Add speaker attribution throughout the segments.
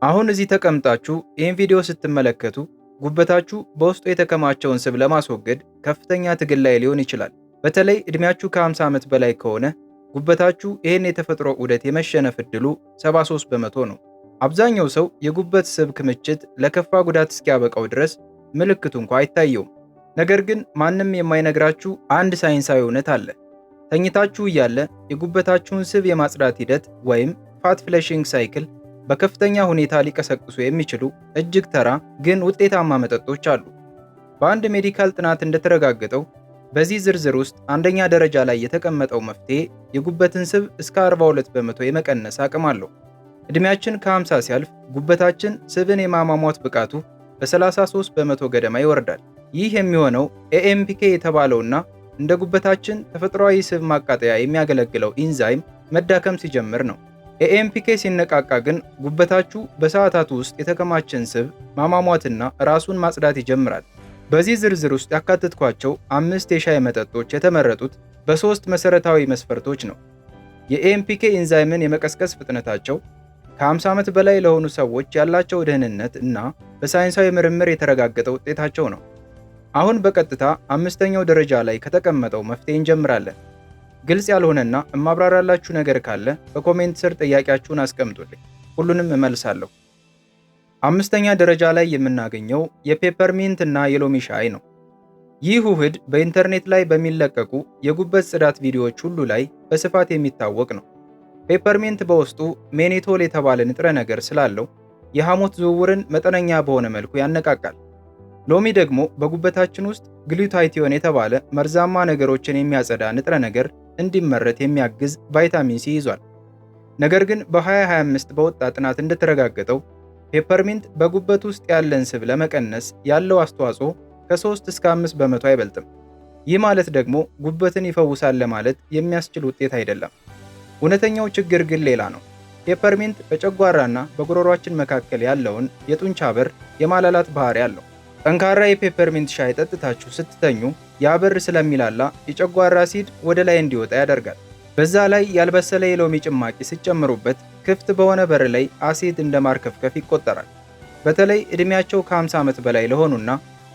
Speaker 1: አሁን እዚህ ተቀምጣችሁ ይህን ቪዲዮ ስትመለከቱ ጉበታችሁ በውስጡ የተከማቸውን ስብ ለማስወገድ ከፍተኛ ትግል ላይ ሊሆን ይችላል። በተለይ እድሜያችሁ ከ50 ዓመት በላይ ከሆነ ጉበታችሁ ይህን የተፈጥሮ ዑደት የመሸነፍ እድሉ 73 በመቶ ነው። አብዛኛው ሰው የጉበት ስብ ክምችት ለከፋ ጉዳት እስኪያበቃው ድረስ ምልክቱ እንኳ አይታየውም። ነገር ግን ማንም የማይነግራችሁ አንድ ሳይንሳዊ እውነት አለ። ተኝታችሁ እያለ የጉበታችሁን ስብ የማጽዳት ሂደት ወይም ፋት ፍለሺንግ ሳይክል በከፍተኛ ሁኔታ ሊቀሰቅሱ የሚችሉ እጅግ ተራ ግን ውጤታማ መጠጦች አሉ። በአንድ ሜዲካል ጥናት እንደተረጋገጠው በዚህ ዝርዝር ውስጥ አንደኛ ደረጃ ላይ የተቀመጠው መፍትሄ የጉበትን ስብ እስከ 42 በመቶ የመቀነስ አቅም አለው። ዕድሜያችን ከ50 ሲያልፍ ጉበታችን ስብን የማሟሟት ብቃቱ በ33 በመቶ ገደማ ይወርዳል። ይህ የሚሆነው ኤኤምፒኬ የተባለውና እንደ ጉበታችን ተፈጥሯዊ ስብ ማቃጠያ የሚያገለግለው ኢንዛይም መዳከም ሲጀምር ነው። ኤኤምፒኬ ሲነቃቃ ግን ጉበታችሁ በሰዓታት ውስጥ የተከማቸን ስብ ማሟሟትና ራሱን ማጽዳት ይጀምራል። በዚህ ዝርዝር ውስጥ ያካተትኳቸው 5 የሻይ መጠጦች የተመረጡት በ3 መሰረታዊ መስፈርቶች ነው። የኤኤምፒኬ ኢንዛይምን የመቀስቀስ ፍጥነታቸው፣ ከ50 ዓመት በላይ ለሆኑ ሰዎች ያላቸው ደህንነት እና በሳይንሳዊ ምርምር የተረጋገጠ ውጤታቸው ነው። አሁን በቀጥታ 5ኛው ደረጃ ላይ ከተቀመጠው መፍትሄ እንጀምራለን። ግልጽ ያልሆነና እማብራራላችሁ ነገር ካለ በኮሜንት ስር ጥያቄያችሁን አስቀምጡልኝ፣ ሁሉንም እመልሳለሁ። 5ኛ ደረጃ ላይ የምናገኘው የፔፐርሚንት እና የሎሚ ሻይ ነው። ይህ ውህድ በኢንተርኔት ላይ በሚለቀቁ የጉበት ጽዳት ቪዲዮዎች ሁሉ ላይ በስፋት የሚታወቅ ነው። ፔፐርሚንት በውስጡ ሜኒቶል የተባለ ንጥረ ነገር ስላለው የሐሞት ዝውውርን መጠነኛ በሆነ መልኩ ያነቃቃል። ሎሚ ደግሞ በጉበታችን ውስጥ ግሉታቲዮን የተባለ መርዛማ ነገሮችን የሚያጸዳ ንጥረ ነገር እንዲመረት የሚያግዝ ቫይታሚን ሲ ይዟል። ነገር ግን በ2025 በወጣ ጥናት እንደተረጋገጠው ፔፐርሚንት በጉበት ውስጥ ያለን ስብ ለመቀነስ ያለው አስተዋጽኦ ከ3 እስከ 5 በመቶ አይበልጥም። ይህ ማለት ደግሞ ጉበትን ይፈውሳል ለማለት የሚያስችል ውጤት አይደለም። እውነተኛው ችግር ግን ሌላ ነው። ፔፐርሚንት በጨጓራና በጉሮሯችን መካከል ያለውን የጡንቻ በር የማላላት ባህሪ አለው። ጠንካራ የፔፐርሚንት ሻይ ጠጥታችሁ ስትተኙ ያ በር ስለሚላላ የጨጓራ አሲድ ወደ ላይ እንዲወጣ ያደርጋል። በዛ ላይ ያልበሰለ የሎሚ ጭማቂ ሲጨምሩበት ክፍት በሆነ በር ላይ አሲድ እንደ ማርከፍከፍ ይቆጠራል። በተለይ ዕድሜያቸው ከ50 ዓመት በላይ ለሆኑና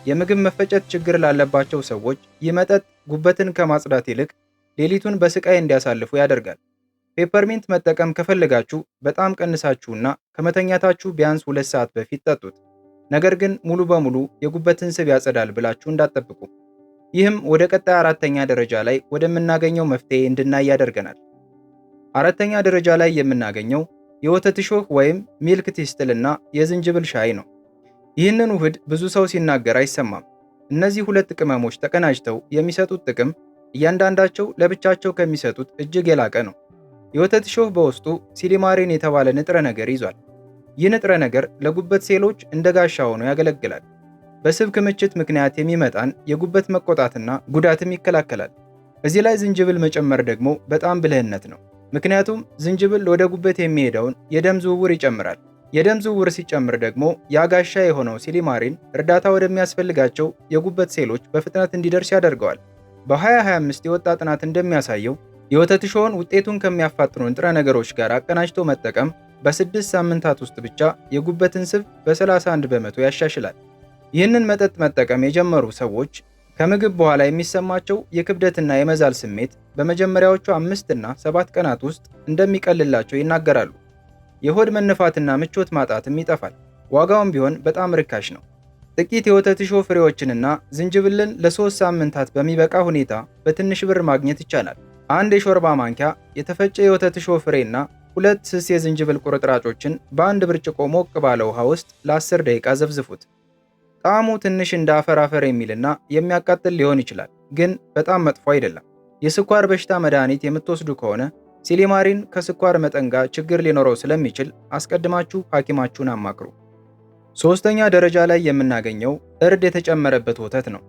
Speaker 1: የምግብ መፈጨት ችግር ላለባቸው ሰዎች ይህ መጠጥ ጉበትን ከማጽዳት ይልቅ ሌሊቱን በስቃይ እንዲያሳልፉ ያደርጋል። ፔፐርሚንት መጠቀም ከፈለጋችሁ በጣም ቀንሳችሁና ከመተኛታችሁ ቢያንስ 2 ሰዓት በፊት ጠጡት። ነገር ግን ሙሉ በሙሉ የጉበትን ስብ ያጸዳል ብላችሁ እንዳትጠብቁ። ይህም ወደ ቀጣይ 4ኛ ደረጃ ላይ ወደምናገኘው መፍትሄ እንድናይ ያደርገናል። 4ኛ ደረጃ ላይ የምናገኘው የወተት እሾህ ወይም ሚልክ ቲስትል እና የዝንጅብል ሻይ ነው። ይህንን ውህድ ብዙ ሰው ሲናገር አይሰማም። እነዚህ 2 ቅመሞች ተቀናጅተው የሚሰጡት ጥቅም እያንዳንዳቸው ለብቻቸው ከሚሰጡት እጅግ የላቀ ነው። የወተት እሾህ በውስጡ ሲሊማሪን የተባለ ንጥረ ነገር ይዟል። ይህ ንጥረ ነገር ለጉበት ሴሎች እንደ ጋሻ ሆኖ ያገለግላል። በስብ ክምችት ምክንያት የሚመጣን የጉበት መቆጣትና ጉዳትም ይከላከላል። እዚህ ላይ ዝንጅብል መጨመር ደግሞ በጣም ብልህነት ነው። ምክንያቱም ዝንጅብል ወደ ጉበት የሚሄደውን የደም ዝውውር ይጨምራል። የደም ዝውውር ሲጨምር ደግሞ ያ ጋሻ የሆነው ሲሊማሪን እርዳታ ወደሚያስፈልጋቸው የጉበት ሴሎች በፍጥነት እንዲደርስ ያደርገዋል። በ2025 የወጣ ጥናት እንደሚያሳየው የወተት እሾህን ውጤቱን ከሚያፋጥኑ ንጥረ ነገሮች ጋር አቀናጅቶ መጠቀም በ6 ሳምንታት ውስጥ ብቻ የጉበትን ስብ በ31 በመቶ ያሻሽላል። ይህንን መጠጥ መጠቀም የጀመሩ ሰዎች ከምግብ በኋላ የሚሰማቸው የክብደትና የመዛል ስሜት በመጀመሪያዎቹ 5 እና 7 ቀናት ውስጥ እንደሚቀልላቸው ይናገራሉ። የሆድ መነፋትና ምቾት ማጣትም ይጠፋል። ዋጋውም ቢሆን በጣም ርካሽ ነው። ጥቂት የወተት እሾህ ፍሬዎችንና ዝንጅብልን ለ3 ሳምንታት በሚበቃ ሁኔታ በትንሽ ብር ማግኘት ይቻላል። አንድ የሾርባ ማንኪያ የተፈጨ የወተት እሾህ ፍሬና 2 ስስ የዝንጅብል ቁርጥራጮችን በአንድ ብርጭቆ ሞቅ ባለ ውሃ ውስጥ ለ10 ደቂቃ ዘፍዝፉት። ጣዕሙ ትንሽ እንደ አፈር የሚልና የሚያቃጥል ሊሆን ይችላል፣ ግን በጣም መጥፎ አይደለም። የስኳር በሽታ መድኃኒት የምትወስዱ ከሆነ ሲሊማሪን ከስኳር መጠን ጋር ችግር ሊኖረው ስለሚችል አስቀድማችሁ ሐኪማችሁን አማክሩ። 3ኛ ደረጃ ላይ የምናገኘው እርድ የተጨመረበት ወተት ነው።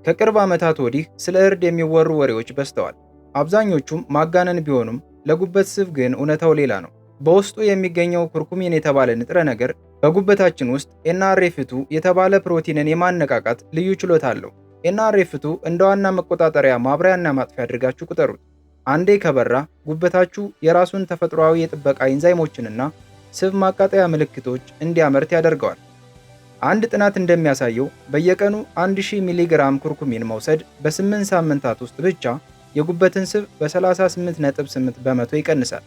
Speaker 1: ከቅርብ ዓመታት ወዲህ ስለ እርድ የሚወሩ ወሬዎች በዝተዋል። አብዛኞቹም ማጋነን ቢሆኑም ለጉበት ስብ ግን እውነታው ሌላ ነው። በውስጡ የሚገኘው ኩርኩሚን የተባለ ንጥረ ነገር በጉበታችን ውስጥ ኤንአርኤፍ2 የተባለ ፕሮቲንን የማነቃቃት ልዩ ችሎታ አለው። ኤንአርኤፍ2 እንደ ዋና መቆጣጠሪያ ማብሪያና ማጥፊያ አድርጋችሁ ቁጠሩት። አንዴ ከበራ ጉበታችሁ የራሱን ተፈጥሯዊ የጥበቃ ኢንዛይሞችንና ስብ ማቃጠያ ምልክቶች እንዲያመርት ያደርገዋል። አንድ ጥናት እንደሚያሳየው በየቀኑ 1000 ሚሊግራም ኩርኩሚን መውሰድ በ8 ሳምንታት ውስጥ ብቻ የጉበትን ስብ በ38.8 በመቶ ይቀንሳል።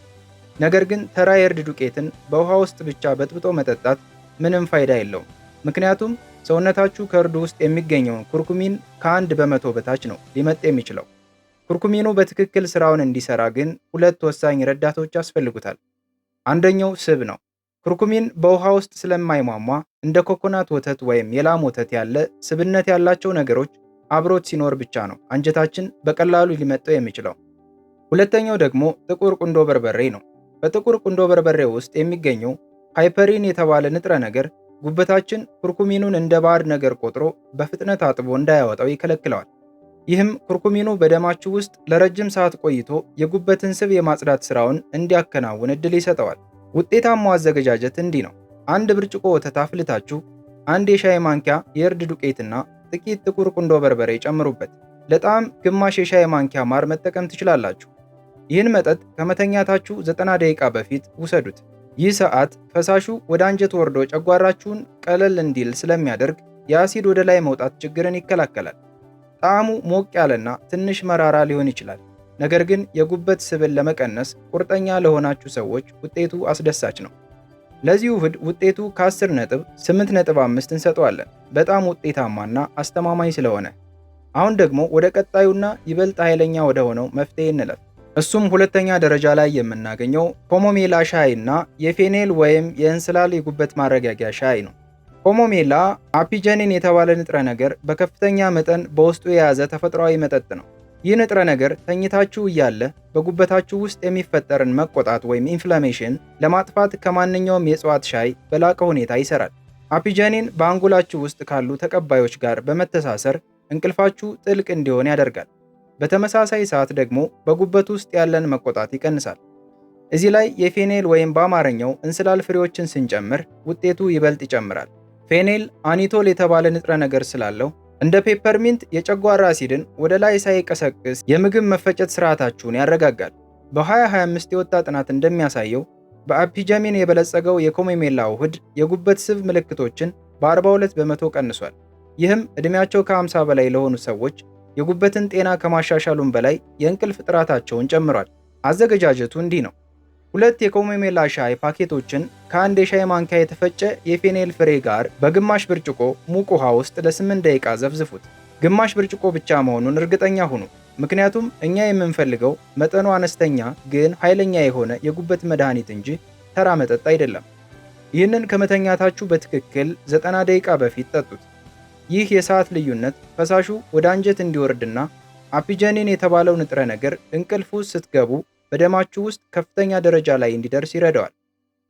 Speaker 1: ነገር ግን ተራ የእርድ ዱቄትን በውሃ ውስጥ ብቻ በጥብጦ መጠጣት ምንም ፋይዳ የለውም። ምክንያቱም ሰውነታችሁ ከእርዱ ውስጥ የሚገኘውን ኩርኩሚን ከ1 በመቶ በታች ነው ሊመጥ የሚችለው። ኩርኩሚኑ በትክክል ስራውን እንዲሰራ ግን ሁለት ወሳኝ ረዳቶች ያስፈልጉታል። አንደኛው ስብ ነው። ኩርኩሚን በውሃ ውስጥ ስለማይሟሟ እንደ ኮኮናት ወተት ወይም የላም ወተት ያለ ስብነት ያላቸው ነገሮች አብሮት ሲኖር ብቻ ነው አንጀታችን በቀላሉ ሊመጠው የሚችለው። ሁለተኛው ደግሞ ጥቁር ቁንዶ በርበሬ ነው። በጥቁር ቁንዶ በርበሬ ውስጥ የሚገኘው ሃይፐሪን የተባለ ንጥረ ነገር ጉበታችን ኩርኩሚኑን እንደ ባዕድ ነገር ቆጥሮ በፍጥነት አጥቦ እንዳያወጣው ይከለክለዋል። ይህም ኩርኩሚኑ በደማችሁ ውስጥ ለረጅም ሰዓት ቆይቶ የጉበትን ስብ የማጽዳት ስራውን እንዲያከናውን እድል ይሰጠዋል። ውጤታማው አዘገጃጀት እንዲህ ነው። አንድ ብርጭቆ ወተት አፍልታችሁ አንድ የሻይ ማንኪያ የእርድ ዱቄትና ጥቂት ጥቁር ቁንዶ በርበሬ ጨምሩበት። ለጣዕም ግማሽ የሻይ ማንኪያ ማር መጠቀም ትችላላችሁ። ይህን መጠጥ ከመተኛታችሁ 90 ደቂቃ በፊት ውሰዱት። ይህ ሰዓት ፈሳሹ ወደ አንጀት ወርዶ ጨጓራችሁን ቀለል እንዲል ስለሚያደርግ የአሲድ ወደ ላይ መውጣት ችግርን ይከላከላል። ጣዕሙ ሞቅ ያለና ትንሽ መራራ ሊሆን ይችላል። ነገር ግን የጉበት ስብን ለመቀነስ ቁርጠኛ ለሆናችሁ ሰዎች ውጤቱ አስደሳች ነው። ለዚህ ውህድ ውጤቱ ከ10 ነጥብ 8.5 እንሰጠዋለን፣ በጣም ውጤታማና አስተማማኝ ስለሆነ። አሁን ደግሞ ወደ ቀጣዩና ይበልጥ ኃይለኛ ወደ ሆነው መፍትሄ እንለፍ። እሱም ሁለተኛ ደረጃ ላይ የምናገኘው ኮሞሜላ ሻይ እና የፌኔል ወይም የእንስላል የጉበት ማረጋጊያ ሻይ ነው። ኮሞሜላ አፒጀኒን የተባለ ንጥረ ነገር በከፍተኛ መጠን በውስጡ የያዘ ተፈጥሯዊ መጠጥ ነው። ይህ ንጥረ ነገር ተኝታችሁ እያለ በጉበታችሁ ውስጥ የሚፈጠርን መቆጣት ወይም ኢንፍላሜሽን ለማጥፋት ከማንኛውም የእጽዋት ሻይ በላቀ ሁኔታ ይሰራል። አፒጀኒን በአንጎላችሁ ውስጥ ካሉ ተቀባዮች ጋር በመተሳሰር እንቅልፋችሁ ጥልቅ እንዲሆን ያደርጋል። በተመሳሳይ ሰዓት ደግሞ በጉበት ውስጥ ያለን መቆጣት ይቀንሳል። እዚህ ላይ የፌኔል ወይም በአማርኛው እንስላል ፍሬዎችን ስንጨምር ውጤቱ ይበልጥ ይጨምራል። ፌኔል አኒቶል የተባለ ንጥረ ነገር ስላለው እንደ ፔፐርሚንት የጨጓራ አሲድን ወደ ላይ ሳይቀሰቅስ የምግብ መፈጨት ስርዓታችሁን ያረጋጋል። በ2025 የወጣ ጥናት እንደሚያሳየው በአፒጀሚን የበለጸገው የኮሞሜላ ውህድ የጉበት ስብ ምልክቶችን በ42 በመቶ ቀንሷል። ይህም ዕድሜያቸው ከ50 በላይ ለሆኑ ሰዎች የጉበትን ጤና ከማሻሻሉም በላይ የእንቅልፍ ጥራታቸውን ጨምሯል። አዘገጃጀቱ እንዲህ ነው። 2 የኮሞሜላ ሻይ ፓኬቶችን ከአንድ የሻይ ማንኪያ የተፈጨ የፌኔል ፍሬ ጋር በግማሽ ብርጭቆ ሙቅ ውሃ ውስጥ ለ8 ደቂቃ ዘፍዝፉት። ግማሽ ብርጭቆ ብቻ መሆኑን እርግጠኛ ሁኑ፣ ምክንያቱም እኛ የምንፈልገው መጠኑ አነስተኛ ግን ኃይለኛ የሆነ የጉበት መድኃኒት እንጂ ተራ መጠጥ አይደለም። ይህንን ከመተኛታችሁ በትክክል 90 ደቂቃ በፊት ጠጡት። ይህ የሰዓት ልዩነት ፈሳሹ ወደ አንጀት እንዲወርድና አፒጀኒን የተባለው ንጥረ ነገር እንቅልፍ ውስጥ ስትገቡ በደማችሁ ውስጥ ከፍተኛ ደረጃ ላይ እንዲደርስ ይረዳዋል።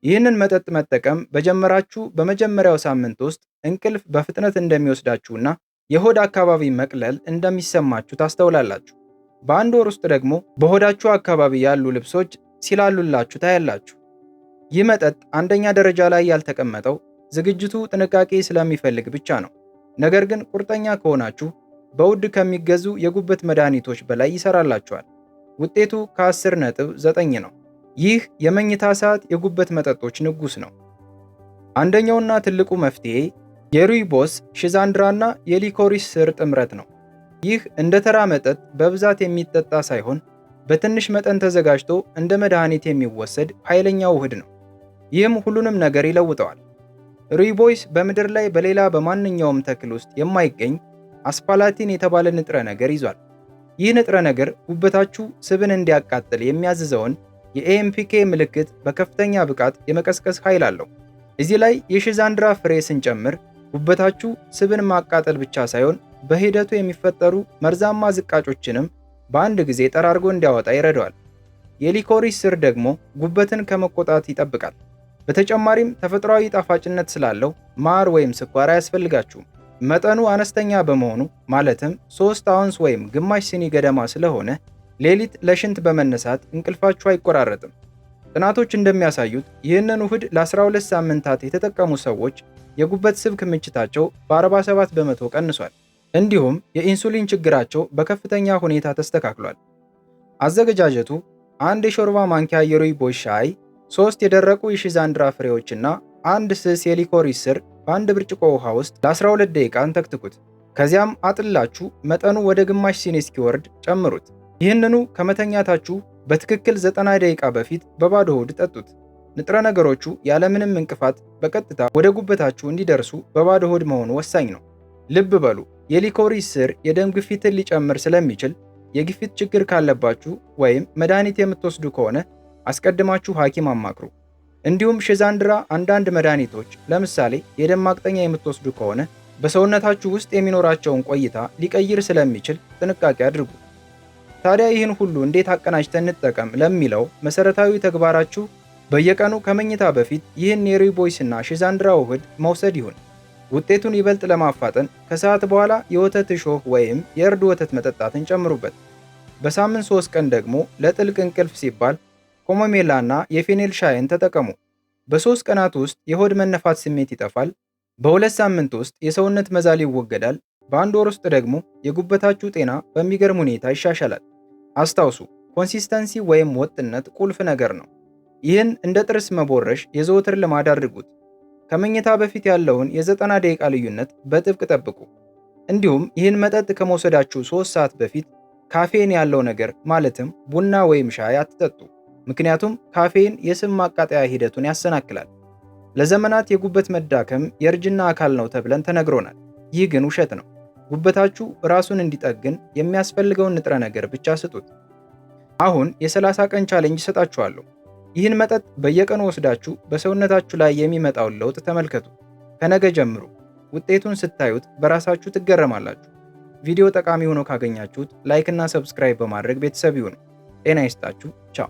Speaker 1: ይህንን መጠጥ መጠቀም በጀመራችሁ በመጀመሪያው ሳምንት ውስጥ እንቅልፍ በፍጥነት እንደሚወስዳችሁና የሆድ አካባቢ መቅለል እንደሚሰማችሁ ታስተውላላችሁ። በአንድ ወር ውስጥ ደግሞ በሆዳችሁ አካባቢ ያሉ ልብሶች ሲላሉላችሁ ታያላችሁ። ይህ መጠጥ አንደኛ ደረጃ ላይ ያልተቀመጠው ዝግጅቱ ጥንቃቄ ስለሚፈልግ ብቻ ነው። ነገር ግን ቁርጠኛ ከሆናችሁ በውድ ከሚገዙ የጉበት መድኃኒቶች በላይ ይሰራላችኋል። ውጤቱ ከ10 ነጥብ 9 ነው። ይህ የመኝታ ሰዓት የጉበት መጠጦች ንጉስ ነው። አንደኛውና ትልቁ መፍትሄ የሩይቦስ ሽዛንድራና የሊኮሪስ ስር ጥምረት ነው። ይህ እንደ ተራ መጠጥ በብዛት የሚጠጣ ሳይሆን በትንሽ መጠን ተዘጋጅቶ እንደ መድኃኒት የሚወሰድ ኃይለኛ ውህድ ነው። ይህም ሁሉንም ነገር ይለውጠዋል። ሩይቦስ በምድር ላይ በሌላ በማንኛውም ተክል ውስጥ የማይገኝ አስፓላቲን የተባለ ንጥረ ነገር ይዟል። ይህ ንጥረ ነገር ጉበታችሁ ስብን እንዲያቃጥል የሚያዝዘውን የኤኤምፒኬ ምልክት በከፍተኛ ብቃት የመቀስቀስ ኃይል አለው። እዚህ ላይ የሽዛንድራ ፍሬ ስንጨምር ጉበታችሁ ስብን ማቃጠል ብቻ ሳይሆን በሂደቱ የሚፈጠሩ መርዛማ ዝቃጮችንም በአንድ ጊዜ ጠራርጎ እንዲያወጣ ይረዳዋል። የሊኮሪስ ስር ደግሞ ጉበትን ከመቆጣት ይጠብቃል። በተጨማሪም ተፈጥሯዊ ጣፋጭነት ስላለው ማር ወይም ስኳር አያስፈልጋችሁም። መጠኑ አነስተኛ በመሆኑ ማለትም 3 አውንስ ወይም ግማሽ ሲኒ ገደማ ስለሆነ ሌሊት ለሽንት በመነሳት እንቅልፋችሁ አይቆራረጥም። ጥናቶች እንደሚያሳዩት ይህንን ውህድ ለ12 ሳምንታት የተጠቀሙ ሰዎች የጉበት ስብ ክምችታቸው በ47 በመቶ ቀንሷል። እንዲሁም የኢንሱሊን ችግራቸው በከፍተኛ ሁኔታ ተስተካክሏል። አዘገጃጀቱ 1 የሾርባ ማንኪያ የሩይቦስ ሻይ፣ 3 የደረቁ የሺዛንድራ ፍሬዎችና አንድ ስስ የሊኮሪስ ስር በአንድ ብርጭቆ ውሃ ውስጥ ለ12 ደቂቃ እንተክትኩት። ከዚያም አጥላችሁ መጠኑ ወደ ግማሽ ሲኒ እስኪወርድ ጨምሩት። ይህንኑ ከመተኛታችሁ በትክክል 90 ደቂቃ በፊት በባዶ ሆድ ጠጡት። ንጥረ ነገሮቹ ያለምንም እንቅፋት በቀጥታ ወደ ጉበታችሁ እንዲደርሱ በባዶ ሆድ መሆኑ ወሳኝ ነው። ልብ በሉ፣ የሊኮሪስ ስር የደም ግፊትን ሊጨምር ስለሚችል የግፊት ችግር ካለባችሁ ወይም መድኃኒት የምትወስዱ ከሆነ አስቀድማችሁ ሐኪም አማክሩ። እንዲሁም ሺዛንድራ አንዳንድ መድኃኒቶች ለምሳሌ የደም ማቅጠኛ የምትወስዱ ከሆነ በሰውነታችሁ ውስጥ የሚኖራቸውን ቆይታ ሊቀይር ስለሚችል ጥንቃቄ አድርጉ። ታዲያ ይህን ሁሉ እንዴት አቀናጅተን እንጠቀም ለሚለው መሰረታዊ ተግባራችሁ በየቀኑ ከመኝታ በፊት ይህን የሩይቦይስ እና ሺዛንድራ ውህድ መውሰድ ይሁን። ውጤቱን ይበልጥ ለማፋጠን ከሰዓት በኋላ የወተት እሾህ ወይም የእርድ ወተት መጠጣትን ጨምሩበት። በሳምንት 3 ቀን ደግሞ ለጥልቅ እንቅልፍ ሲባል ኮሞሜላ እና የፌኔል ሻይን ተጠቀሙ። በ3 ቀናት ውስጥ የሆድ መነፋት ስሜት ይጠፋል። በ2 ሳምንት ውስጥ የሰውነት መዛል ይወገዳል። በ1 ወር ውስጥ ደግሞ የጉበታችሁ ጤና በሚገርም ሁኔታ ይሻሻላል። አስታውሱ፣ ኮንሲስተንሲ ወይም ወጥነት ቁልፍ ነገር ነው። ይህን እንደ ጥርስ መቦረሽ የዘወትር ልማድ አድርጉት። ከመኝታ በፊት ያለውን የ90 ደቂቃ ልዩነት በጥብቅ ጠብቁ። እንዲሁም ይህን መጠጥ ከመውሰዳችሁ 3 ሰዓት በፊት ካፌን ያለው ነገር ማለትም ቡና ወይም ሻይ አትጠጡ። ምክንያቱም ካፌን የስብ ማቃጠያ ሂደቱን ያሰናክላል። ለዘመናት የጉበት መዳከም የእርጅና አካል ነው ተብለን ተነግሮናል። ይህ ግን ውሸት ነው። ጉበታችሁ ራሱን እንዲጠግን የሚያስፈልገውን ንጥረ ነገር ብቻ ስጡት። አሁን የ30 ቀን ቻሌንጅ እሰጣችኋለሁ። ይህን መጠጥ በየቀኑ ወስዳችሁ በሰውነታችሁ ላይ የሚመጣውን ለውጥ ተመልከቱ። ከነገ ጀምሩ። ውጤቱን ስታዩት በራሳችሁ ትገረማላችሁ። ቪዲዮ ጠቃሚ ሆኖ ካገኛችሁት ላይክ እና ሰብስክራይብ በማድረግ ቤተሰብ ይሁኑ። ጤና ይስጣችሁ። ቻው።